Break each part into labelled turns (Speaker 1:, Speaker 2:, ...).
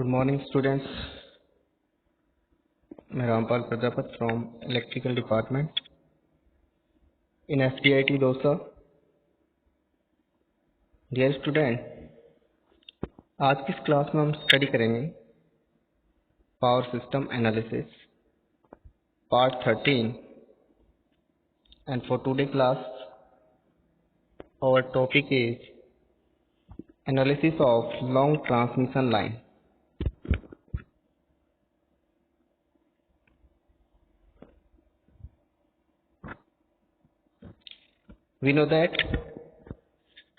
Speaker 1: Good morning, students. मैं Rampal Prajapat from Electrical Department in SDIT dosa. Dear student, आज की इस क्लास में हम स्टडी करेंगे power system analysis part 13 and for today class our topic is analysis of long transmission line. We know that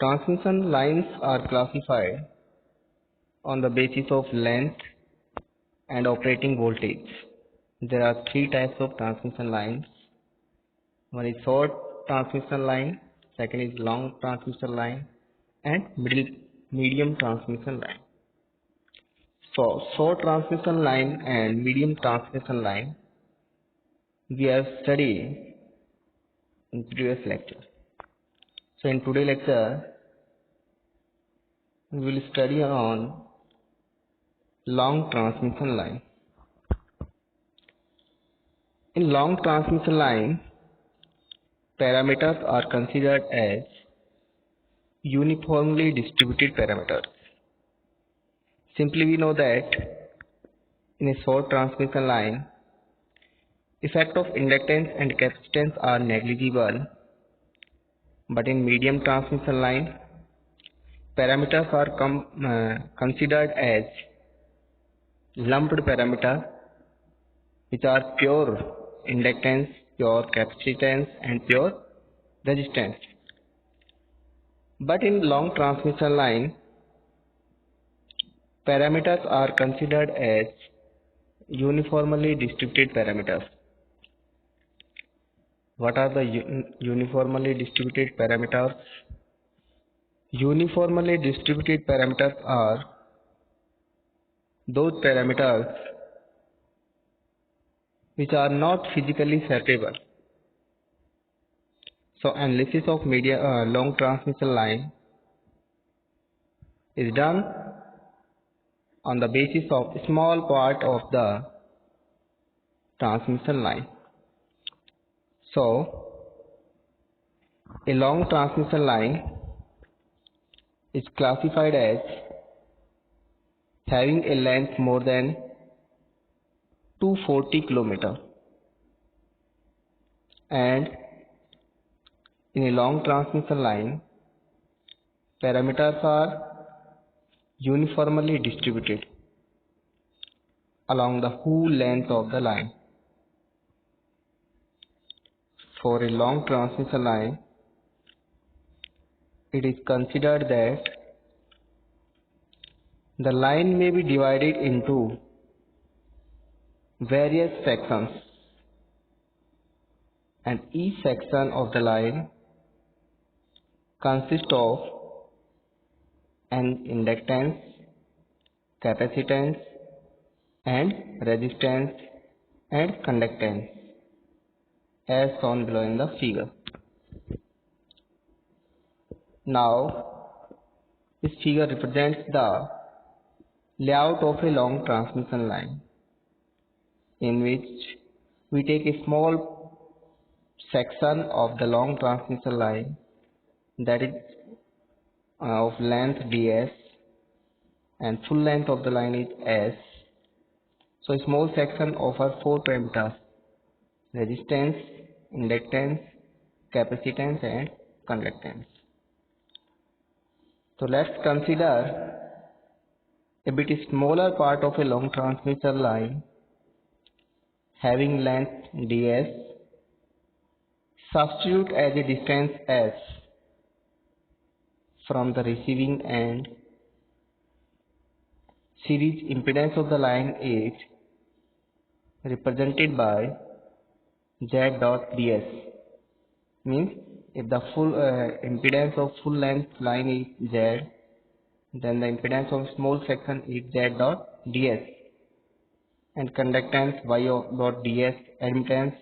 Speaker 1: transmission lines are classified on the basis of length and operating voltage. There are three types of transmission lines. One is short transmission line, second is long transmission line, and medium transmission line. So short transmission line and medium transmission line we have studied in previous lecture. So in today's lecture we will study on long transmission line. In long transmission line, parameters are considered as uniformly distributed parameters. Simply we know that in a short transmission line, effect of inductance and capacitance are negligible, but in medium transmission line, parameters are considered as lumped parameters, which are pure inductance, pure capacitance, and pure resistance. But in long transmission line, parameters are considered as uniformly distributed parameters. What are the uniformly distributed parameters? Uniformly distributed parameters are those parameters which are not physically separable. So analysis of long transmission line is done on the basis of small part of the transmission line. So a long transmission line is classified as having a length more than 240 km, and in a long transmission line parameters are uniformly distributed along the whole length of the line. For a long transmission line, it is considered that the line may be divided into various sections, and each section of the line consists of an inductance, capacitance, and resistance and conductance as shown below in the figure. Now this figure represents the layout of a long transmission line, in which we take a small section of the long transmission line that is of length ds, and full length of the line is s. So a small section offers four parameters: resistance, inductance, capacitance, and conductance. So let's consider a bit smaller part of a long transmission line having length ds. Substitute as a distance s from the receiving end. Series impedance of the line is represented by z dot ds. Means if the full impedance of full length line is z, then the impedance of small section is z dot ds, and conductance y dot ds. Admittance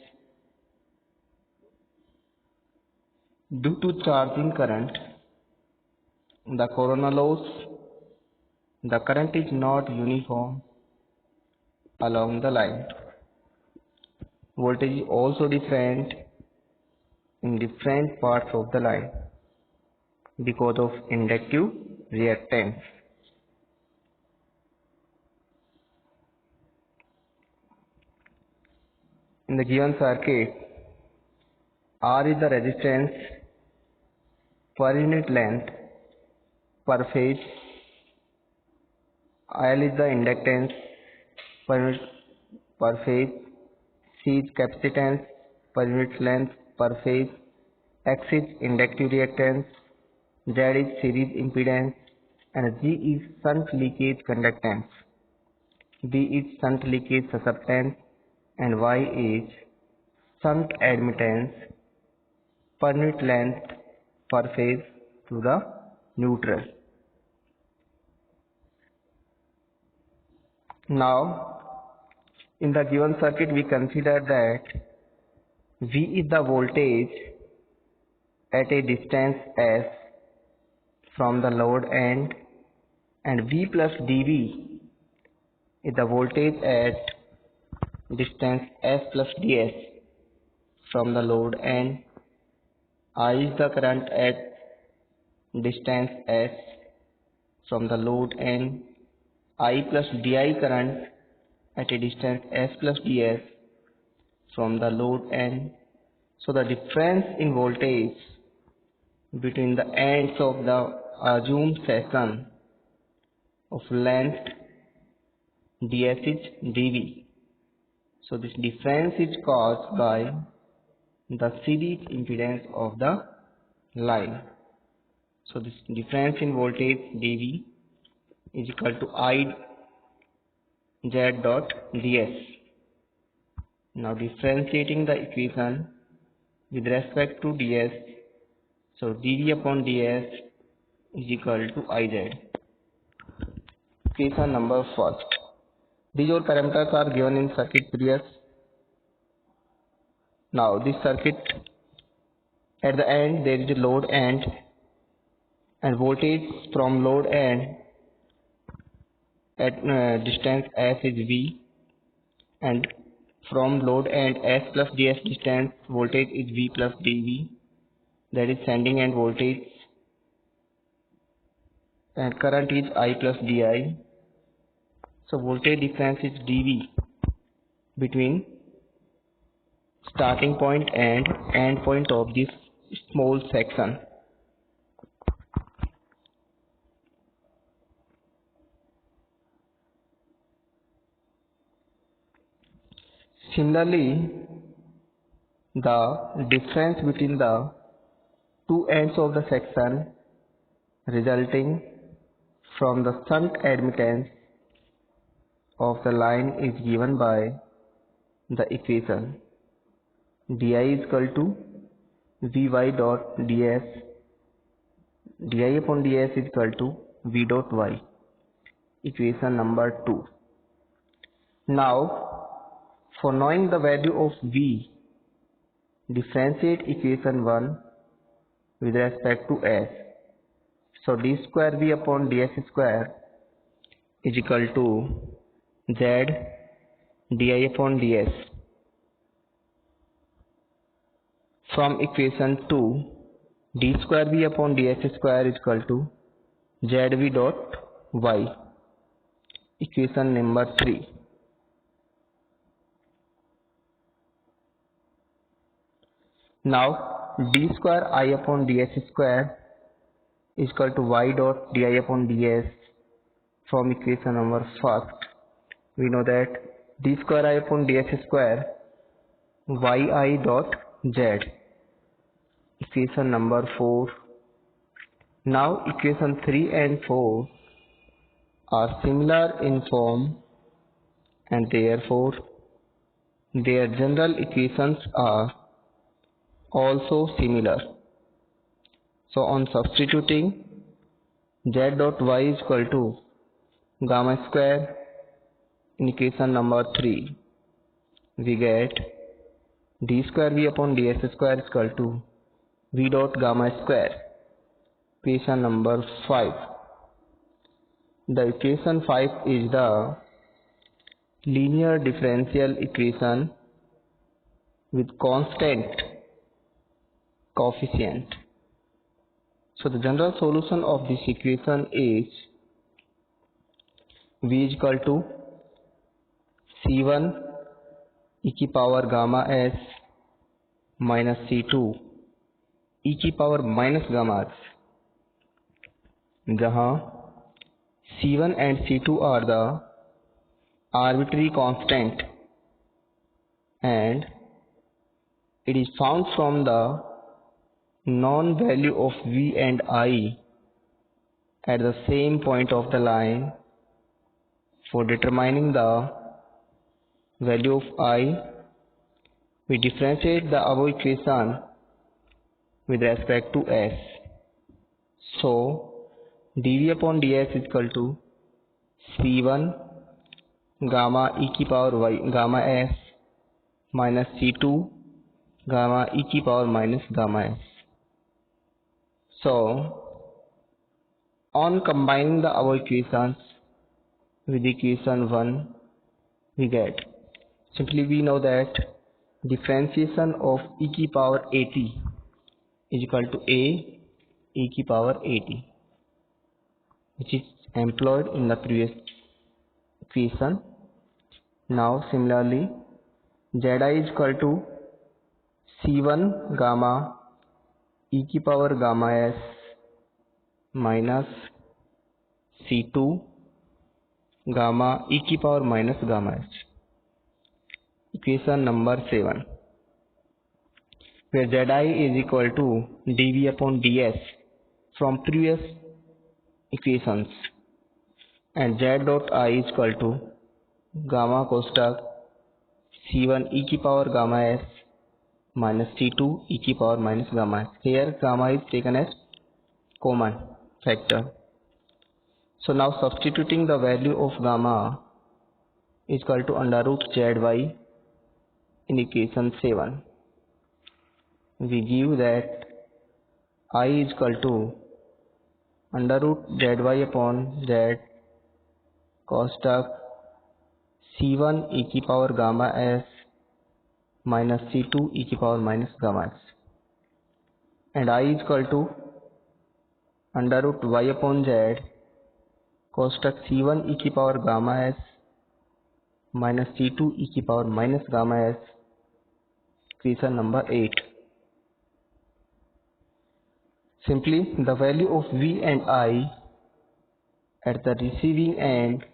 Speaker 1: due to charging current, the corona loss the current is not uniform along the line. Voltage is also different in different parts of the line because of inductive reactance. In the given circuit, R is the resistance per unit length per phase, L is the inductance per phase, C is capacitance per unit length per phase, X is inductive reactance, Z is series impedance, and G is shunt leakage conductance, D is shunt leakage susceptance, and Y is shunt admittance per unit length per phase to the neutral. Now, in the given circuit, we consider that V is the voltage at a distance S from the load end, and V plus dV is the voltage at distance S plus ds from the load end. I is the current at distance S from the load end. I plus di current at a distance S plus ds from the load end. So the difference in voltage between the ends of the assumed section of length ds is dv. So this difference is caused by the series impedance of the line. So this difference in voltage dv is equal to I z dot ds. Now differentiating the equation with respect to ds, so dv upon ds is equal to Iz. Equation number first. These all parameters are given in circuit previous. Now this circuit, at the end there is a load end, and voltage from load end at distance S is V, and from load end S plus ds distance voltage is V plus dV, that is sending end voltage, and current is I plus di. So voltage difference is dV between starting point and end point of this small section. Similarly, the difference between the two ends of the section resulting from the shunt admittance of the line is given by the equation di is equal to vy dot ds, di upon ds is equal to v dot y. Equation number 2. Now, for knowing the value of v, differentiate equation 1 with respect to s. So d square v upon ds square is equal to z di upon ds. From equation 2, d square v upon ds square is equal to zv dot y. Equation number 3. Now d square I upon ds square is equal to y dot di upon ds. From equation number 1, we know that d square I upon ds square yi dot z. Equation number 4. Now equation 3 and 4 are similar in form, and therefore their general equations are also similar. So on substituting, z dot y is equal to gamma square in equation number 3, we get d square v upon ds square is equal to v dot gamma square. Equation number 5. The equation 5 is the linear differential equation with constant coefficient. So the general solution of this equation is v is equal to c1 e की power gamma s minus c2 e की power minus gamma s, जहाँ c1 and c2 are the arbitrary constant and it is found from the known value of v and I at the same point of the line. For determining the value of I, we differentiate the above equation with respect to s. So dv upon ds is equal to c1 gamma e की power y gamma s minus c2 gamma e की power minus gamma s. So on combining the above equations with equation 1, we get, simply we know that differentiation of e की power at is equal to a e की power at, which is employed in the previous equation. Now similarly, zi is equal to c1 gamma e की power gamma s minus c2 gamma e की power minus gamma s. Equation number 7, where zi is equal to dv upon ds from previous equations and z dot I is equal to gamma कोष्टक c1 e की power gamma s minus c2 e की power minus gamma s. Here gamma is taken as common factor. So now substituting the value of gamma is equal to under root zy in equation 7, we give that I is equal to under root zy upon z कोष्टक c1 e की power gamma s minus c2 e की power minus gamma s, and I is equal to under root y upon z कोष्टक c1 e की power gamma s minus c2 e की power minus gamma s. Equation number 8. Simply the value of v and I at the receiving end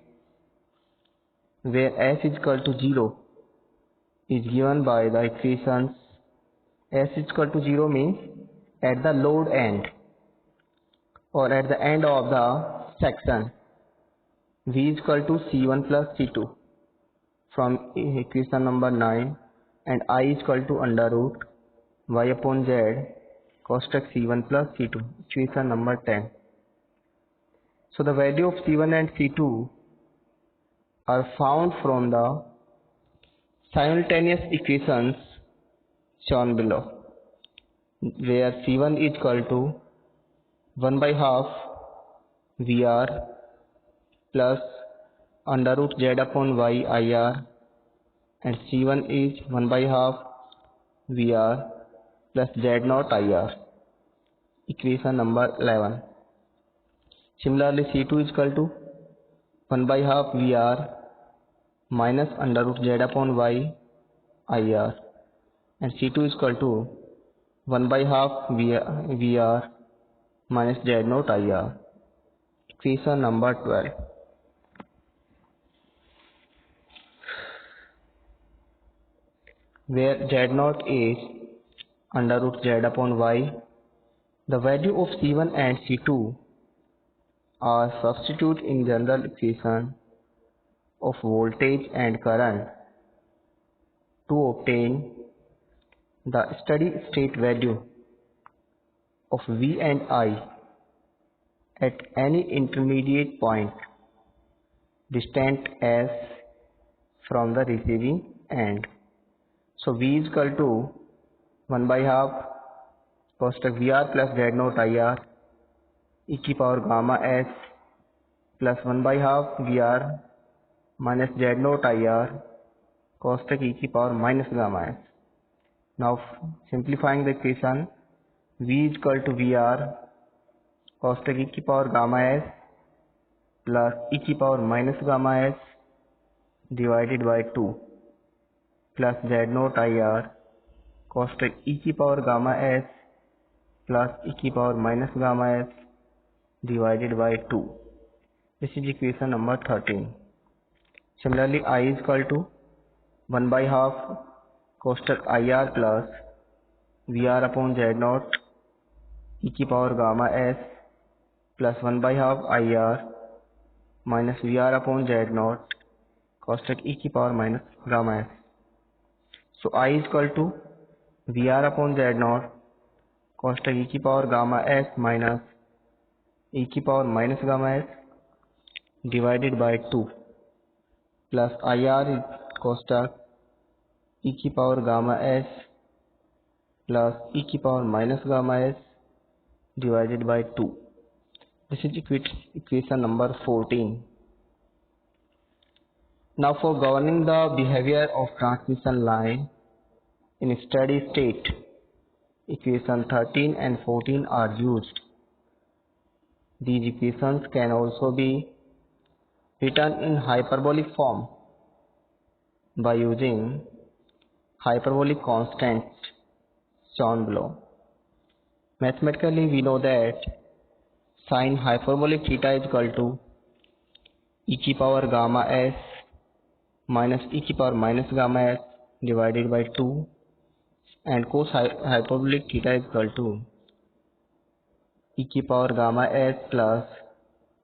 Speaker 1: where s is equal to 0 is given by the equations. S is equal to 0 means at the load end or at the end of the section. V is equal to c1 plus c2 from equation number 9, and I is equal to under root y upon z कोष्टक c1 plus c2, equation number 10. So the value of c1 and c2 are found from the simultaneous equations shown below, where c1 is equal to 1 by half Vr plus under root z upon y Ir, and c1 is 1 by half Vr plus z naught Ir. Equation number 11. Similarly, c2 is equal to 1 by half Vr minus under root z upon y Ir, and c2 is equal to 1 by half Vr minus z naught Ir. Equation number 12. Where z naught is under root z upon y, the value of c1 and c2 are substituted in general equation of voltage and current to obtain the steady state value of v and I at any intermediate point distant s from the receiving end. So v is equal to 1 by half कोष्टक Vr plus z naught Ir e की power gamma s plus 1 by half VR minus Z naught IR cosec e की power minus gamma s. Now simplifying the equation, V is equal to VR cosec e की power gamma s plus e की power minus gamma s divided by 2 plus Z naught IR cosec e की power gamma s plus e की power minus gamma s divided by 2. This is equation number 13. Similarly, I is equal to 1 by half cosec IR plus VR upon Z naught e की power gamma s plus 1 by half IR minus VR upon Z naught cosec e की power minus gamma s. So I is equal to VR upon Z naught cosec e की power gamma s minus e की power minus gamma s divided by 2 plus IR is cosec e की power gamma s plus e की power minus gamma s divided by 2. This is equation number 14. Now for governing the behavior of transmission line in steady state, equation 13 and 14 are used. These equations can also be written in hyperbolic form by using hyperbolic constants shown below. Mathematically, we know that sin hyperbolic theta is equal to e की power gamma s minus e की power minus gamma s divided by 2 and cos hyperbolic theta is equal to e की power gamma s plus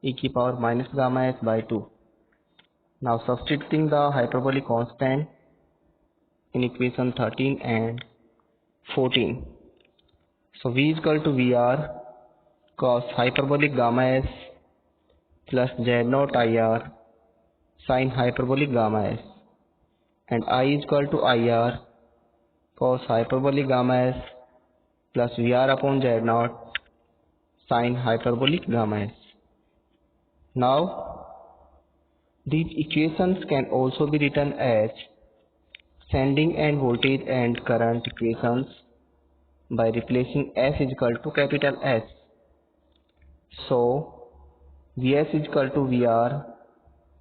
Speaker 1: e की power minus gamma s by 2. Now substituting the hyperbolic constant in equation 13 and 14. So V is equal to VR cos hyperbolic gamma s plus Z naught IR sin hyperbolic gamma s, and I is equal to IR cos hyperbolic gamma s plus VR upon Z naught sin hyperbolic gamma s. Now these equations can also be written as sending end voltage and current equations by replacing S is equal to capital S. So Vs is equal to VR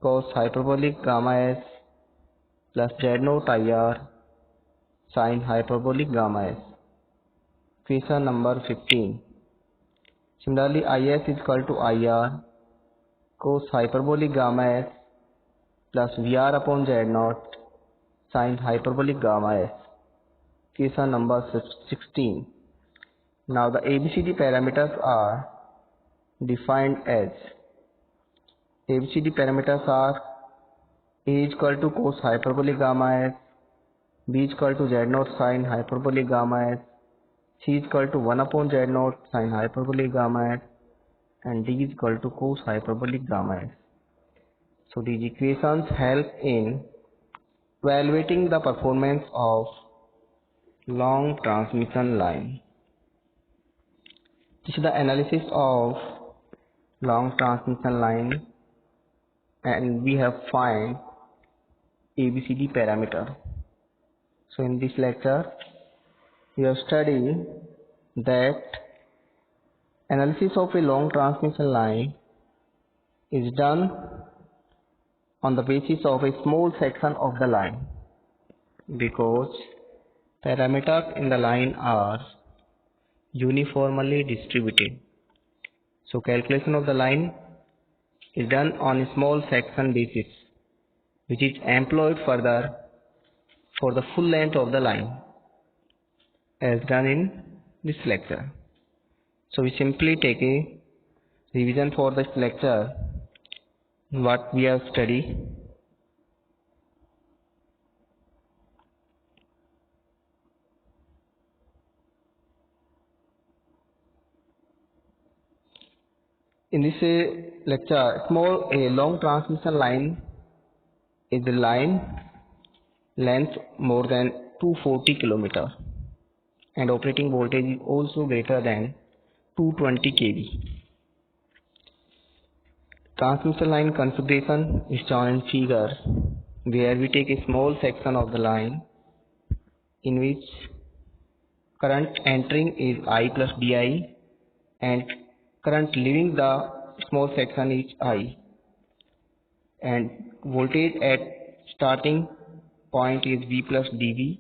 Speaker 1: cos hyperbolic gamma s plus Z naught IR sin hyperbolic gamma s. Equation number 15. Similarly, Is is equal to IR cos hyperbolic gamma s plus VR upon Z naught sin hyperbolic gamma s. Equation number 16. Now the ABCD parameters are defined as ABCD parameters are A is equal to cos hyperbolic gamma s, B is equal to Z naught sin hyperbolic gamma s, C is equal to 1 upon Z naught sin hyperbolic gamma s, and D is equal to cos hyperbolic gamma s. So these equations help in evaluating the performance of long transmission line. This is the analysis of long transmission line, and we have find ABCD parameter. So in this lecture we have studied that analysis of a long transmission line is done on the basis of a small section of the line, because parameters in the line are uniformly distributed. So calculation of the line is done on a small section basis, which is employed further for the full length of the line as done in this lecture. So we simply take a revision for this lecture what we have studied. In this lecture, a long transmission line is a line length more than 240 km and operating voltage is also greater than 220 kV. Transmission line configuration is shown in figure, where we take a small section of the line in which current entering is I plus Di and current leaving the small section is I, and voltage at starting point is V plus dV,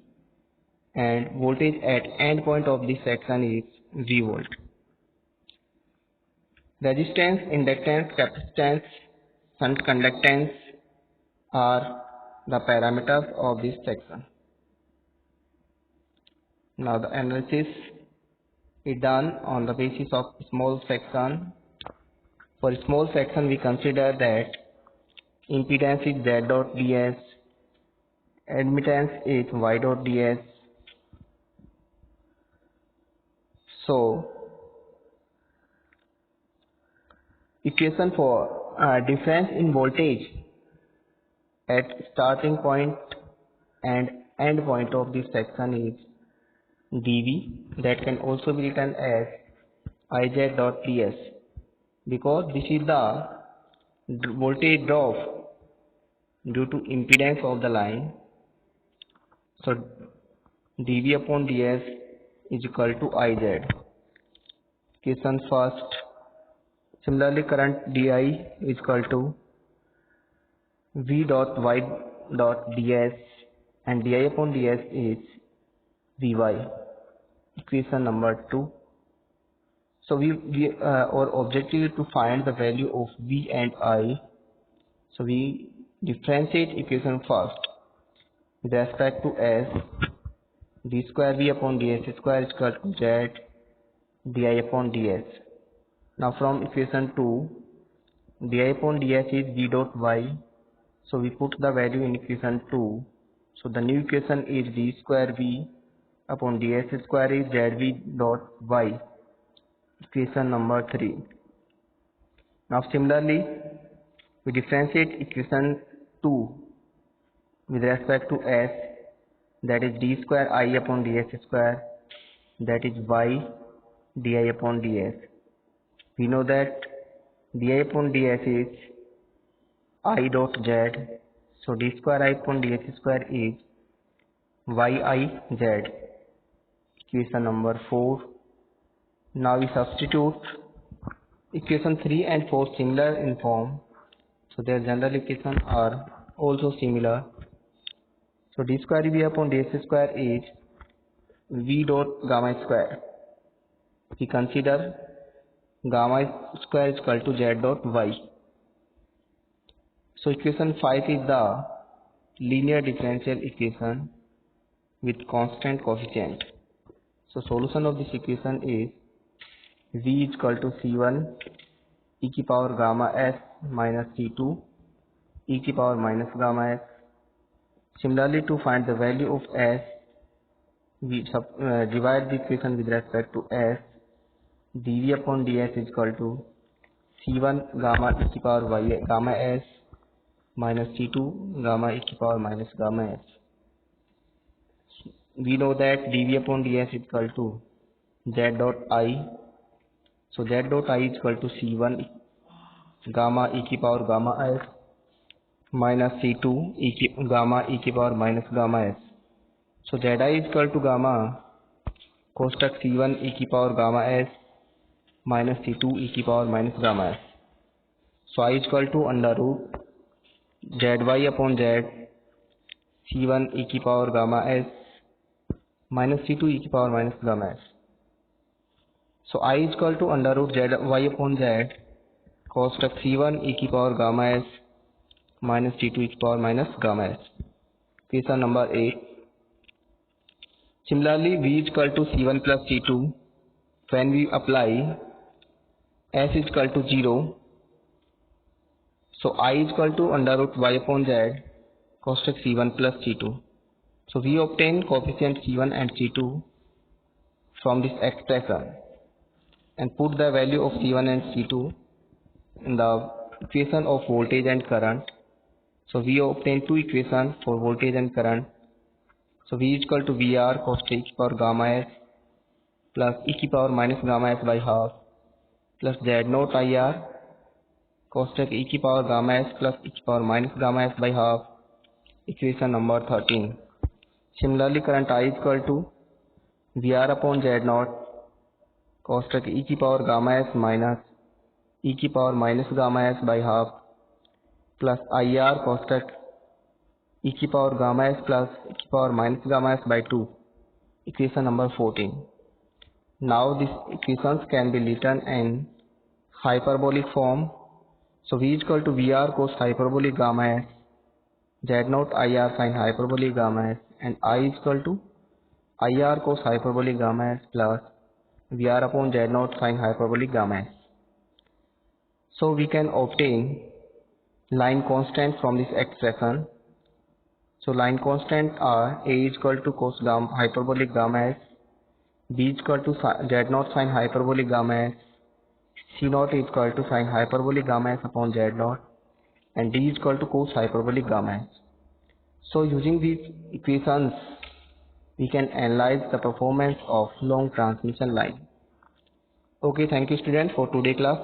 Speaker 1: and voltage at end point of this section is V volt. Resistance, inductance, capacitance, shunt conductance are the parameters of this section. Now the analysis is done on the basis of small section. For small section we consider that impedance is Z dot ds, admittance is Y dot ds. So equation for difference in voltage at starting point and end point of this section is dV, that can also be written as Iz dot ds, because this is the voltage drop due to impedance of the line. So dV upon ds is equal to Iz. Equation first. Similarly, current Di is equal to V dot Y dot ds, and Di upon ds is Vy. Equation number 2. So our objective is to find the value of V and I. So we differentiate equation first with respect to S. D square V upon ds square is equal to Z Di upon ds. Now from equation 2, Di upon ds is V dot Y. So we put the value in equation 2. So the new equation is D square V upon ds square is Zv dot Y. Equation number 3. Now similarly, we differentiate equation 2 with respect to S, that is D square I upon ds square, that is Y Di upon ds. We know that Di upon ds is I dot Z. So D square I upon ds square is Yiz. Equation number 4. Now we substitute equation 3 and 4 similar in form, so their general equations are also similar. So D square V upon ds square is V dot gamma square. We consider gamma square is equal to Z dot Y. So equation 5 is the linear differential equation with constant coefficient. So solution of this equation is V is equal to C1 e की power gamma s minus C2 e की power minus gamma s. Similarly, to find the value of s, we divide the equation with respect to s. dV upon ds is equal to C1 gamma e की power y gamma s minus C2 gamma e की power minus gamma s. We know that dV upon ds is equal to Z dot I. So Z dot I is equal to C1 gamma e की power gamma s minus C2 gamma e की power minus gamma s. So Zi is equal to gamma कोष्टक C1 e की power gamma s minus C2 e की power minus gamma s. So I is equal to under root Zy upon Z C1 e की power gamma s minus C2 e की power minus gamma s. So I is equal to under root Zy upon Z कोष्टक C1 e की power gamma s minus C2 e की power minus gamma s. Question number 8. Similarly, V is equal to C1 plus C2. When we apply S is equal to 0, so I is equal to under root Y upon Z cosec C1 plus C2. So we obtain coefficient C1 and C2 from this expression and put the value of C1 and C2 in the equation of voltage and current. So we obtain two equations for voltage and current. So V is equal to VR cos e की power gamma s plus e की power minus gamma s by half plus Z naught IR cosec e की power gamma s plus e की power minus gamma s by half, equation number 13. Similarly, current I is equal to VR upon Z naught cosec e की power gamma s minus e की power minus gamma s by half plus IR cosec e की power gamma s plus e की power minus gamma s by 2, equation number 14. Now these equations can be written in hyperbolic form. So V is equal to VR cos hyperbolic gamma s, Z naught IR sin hyperbolic gamma s, and I is equal to IR cos hyperbolic gamma s plus VR upon Z naught sin hyperbolic gamma s. So we can obtain line constant from this expression. So line constant are A is equal to cos hyperbolic gamma s, B is equal to Z naught sin hyperbolic gamma s, C naught is equal to sin hyperbolic gamma s upon Z naught, and D is equal to cos hyperbolic gamma s. So using these equations, we can analyze the performance of long transmission line. Okay, thank you students for today class.